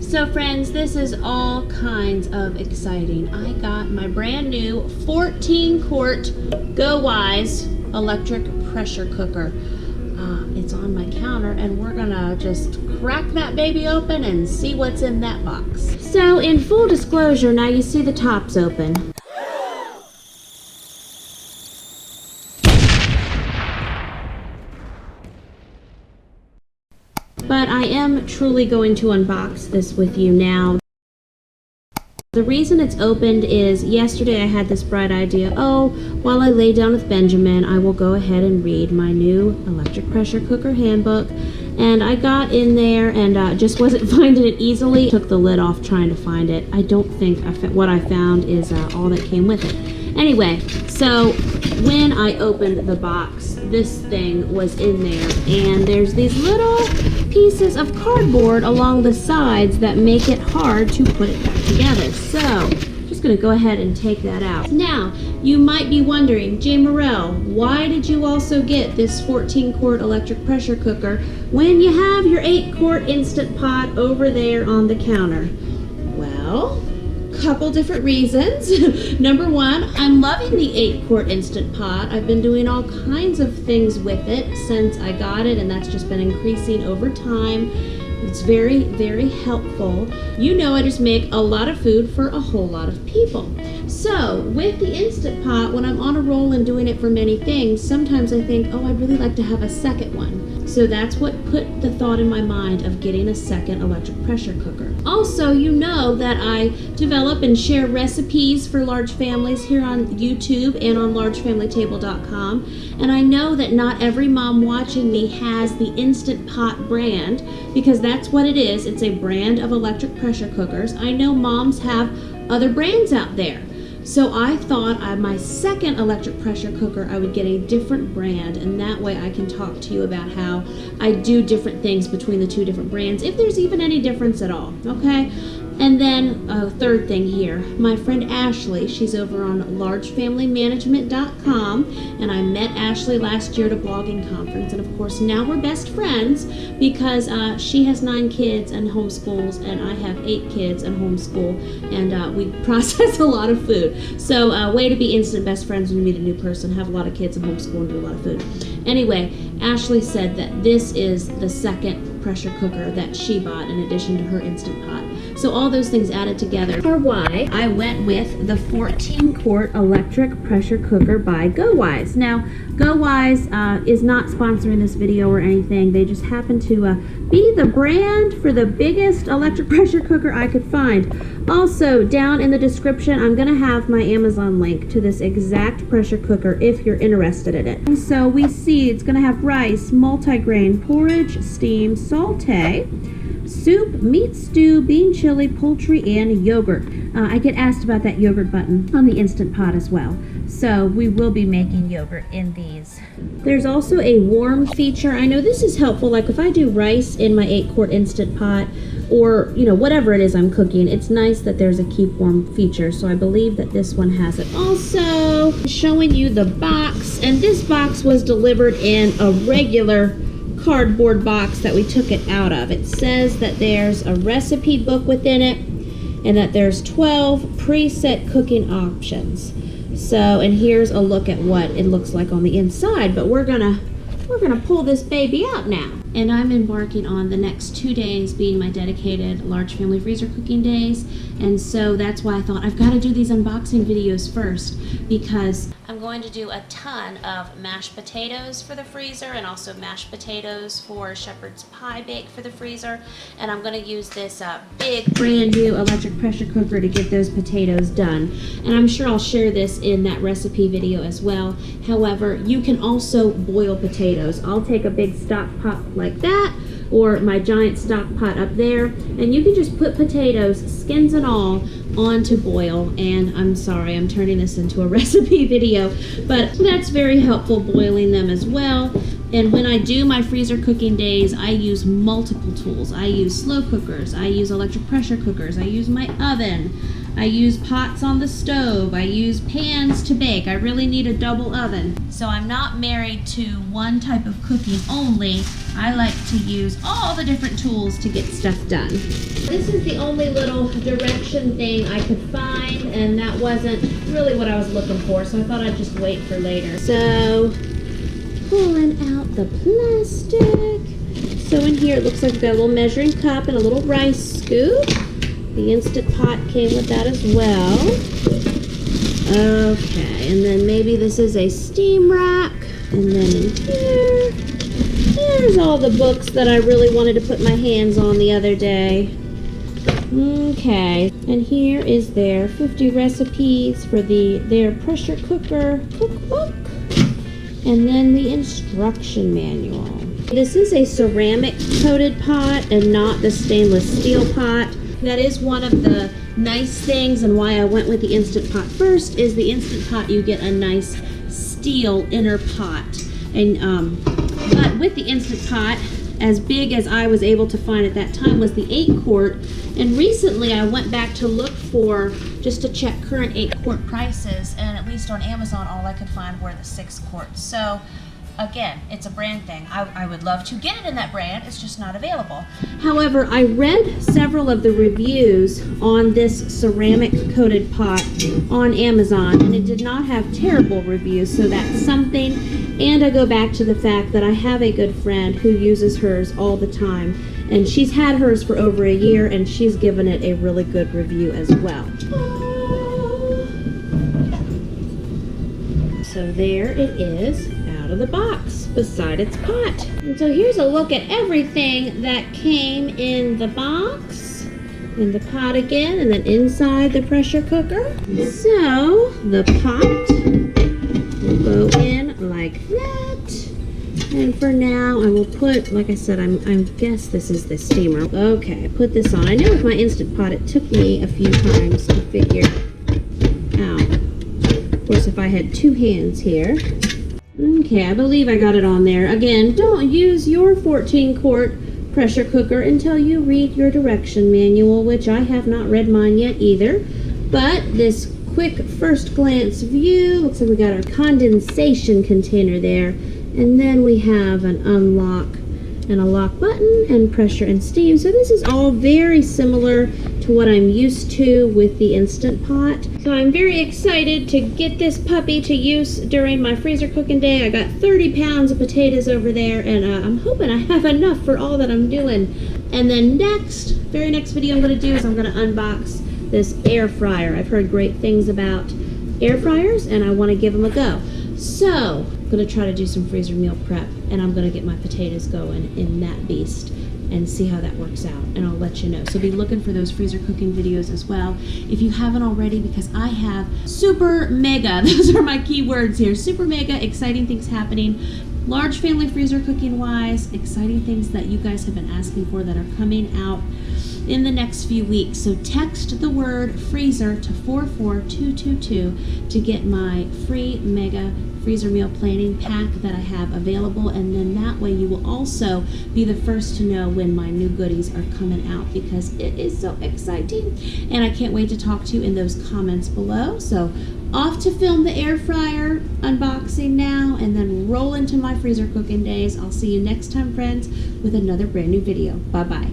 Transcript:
So friends, this is all kinds of exciting. I got my brand new 14 quart Go Wise electric pressure cooker. It's on my counter and we're gonna just crack that baby open and see what's in that box. So in full disclosure, now you see the top's open. But I am truly going to unbox this with you now. The reason it's opened is yesterday I had this bright idea, while I lay down with Benjamin, I will go ahead and read my new electric pressure cooker handbook. And I got in there and just wasn't finding it easily. Took the lid off trying to find it. I don't think what I found is all that came with it. Anyway, so when I opened the box, this thing was in there, and there's these little pieces of cardboard along the sides that make it hard to put it back together. So I'm just going to go ahead and take that out. Now, you might be wondering, Jamerrill, why did you also get this 14 quart electric pressure cooker when you have your 8 quart Instant Pot over there on the counter? Well, couple different reasons. Number one, I'm loving the 8 quart Instant Pot. I've been doing all kinds of things with it since I got it, and that's just been increasing over time. It's very, very helpful. You know, I just make a lot of food for a whole lot of people. So with the Instant Pot, when I'm on a roll and doing it for many things, sometimes I think, I'd really like to have a second one. So that's what put the thought in my mind of getting a second electric pressure cooker. Also, you know that I develop and share recipes for large families here on YouTube and on largefamilytable.com. And I know that not every mom watching me has the Instant Pot brand, because that's what it is. It's a brand of electric pressure cookers. I know moms have other brands out there. So I thought my second electric pressure cooker, I would get a different brand, and that way I can talk to you about how I do different things between the two different brands, if there's even any difference at all, okay? And then a third thing here, my friend Ashley, she's over on largefamilymanagement.com, and I met Ashley last year at a blogging conference, and of course now we're best friends because she has 9 kids and homeschools, and I have 8 kids and homeschool, and we process a lot of food. So way to be instant best friends when you meet a new person, have a lot of kids and homeschool and do a lot of food. Anyway, Ashley said that this is the second pressure cooker that she bought in addition to her Instant Pot. So all those things added together are why I went with the 14 quart electric pressure cooker by Go Wise. Now, Go Wise is not sponsoring this video or anything. They just happen to be the brand for the biggest electric pressure cooker I could find. Also, down in the description, I'm going to have my Amazon link to this exact pressure cooker if you're interested in it. And so we see it's going to have rice, multigrain, porridge, steam, sauté, soup, meat stew, bean chili, poultry, and yogurt. I get asked about that yogurt button on the Instant Pot as well. So we will be making yogurt in these. There's also a warm feature. I know this is helpful, like if I do rice in my 8 quart Instant Pot, or whatever it is I'm cooking, it's nice that there's a keep warm feature. So I believe that this one has it. Also, showing you the box, and this box was delivered in a regular cardboard box that we took it out of. It says that there's a recipe book within it and that there's 12 preset cooking options. So, and here's a look at what it looks like on the inside, but we're gonna pull this baby out now. And I'm embarking on the next 2 days being my dedicated large family freezer cooking days, and so that's why I thought I've got to do these unboxing videos first, because I'm going to do a ton of mashed potatoes for the freezer and also mashed potatoes for shepherd's pie bake for the freezer, and I'm going to use this big brand new electric pressure cooker to get those potatoes done. And I'm sure I'll share this in that recipe video as well. However, you can also boil potatoes. I'll take a big stock pot like that, or my giant stock pot up there, and you can just put potatoes, skins and all, on to boil. And I'm sorry, I'm turning this into a recipe video, but that's very helpful, boiling them as well. And when I do my freezer cooking days, I use multiple tools. I use slow cookers, I use electric pressure cookers, I use my oven, I use pots on the stove. I use pans to bake. I really need a double oven. So I'm not married to one type of cooking only. I like to use all the different tools to get stuff done. This is the only little direction thing I could find, and that wasn't really what I was looking for, so I thought I'd just wait for later. So, pulling out the plastic. So in here it looks like we've got a little measuring cup and a little rice scoop. The Instant Pot came with that as well. Okay, and then maybe this is a steam rack. And then in here, there's all the books that I really wanted to put my hands on the other day. Okay, and here is their 50 recipes for their pressure cooker cookbook. And then the instruction manual. This is a ceramic coated pot and not the stainless steel pot. That is one of the nice things, and why I went with the Instant Pot first is the Instant Pot, you get a nice steel inner pot. And but with the Instant Pot, as big as I was able to find at that time was the 8-quart. And recently I went back to look for, just to check current 8-quart prices, and at least on Amazon all I could find were the 6 quarts. So again, it's a brand thing. I would love to get it in that brand, it's just not available. However, I read several of the reviews on this ceramic coated pot on Amazon, and it did not have terrible reviews, so that's something. And I go back to the fact that I have a good friend who uses hers all the time, and she's had hers for over a year, and she's given it a really good review as well. So there it is, out of the box, beside its pot. And so here's a look at everything that came in the box, in the pot again, and then inside the pressure cooker. So the pot will go in like that. And for now, I will put, like I said, I guess this is the steamer. Okay, I put this on. I know with my Instant Pot, it took me a few times to figure out. Of course, if I had two hands here. Okay, I believe I got it on there. Again, don't use your 14-quart pressure cooker until you read your direction manual, which I have not read mine yet either. But this quick first glance view, looks like we got our condensation container there. And then we have an unlock and a lock button and pressure and steam. So this is all very similar to what I'm used to with the Instant Pot. So I'm very excited to get this puppy to use during my freezer cooking day. I got 30 pounds of potatoes over there, and I'm hoping I have enough for all that I'm doing. And then very next video I'm going to do is I'm going to unbox this air fryer. I've heard great things about air fryers, and I want to give them a go. So I'm going to try to do some freezer meal prep, and I'm going to get my potatoes going in that beast and see how that works out, and I'll let you know. So be looking for those freezer cooking videos as well if you haven't already, because I have super mega, those are my key words here, super mega exciting things happening, large family freezer cooking wise, exciting things that you guys have been asking for that are coming out in the next few weeks. So text the word freezer to 44222 to get my free mega freezer meal planning pack that I have available, and then that way you will also be the first to know when my new goodies are coming out, because it is so exciting and I can't wait to talk to you in those comments below. So off to film the air fryer unboxing now, and then roll into my freezer cooking days. I'll see you next time, friends, with another brand new video. Bye bye.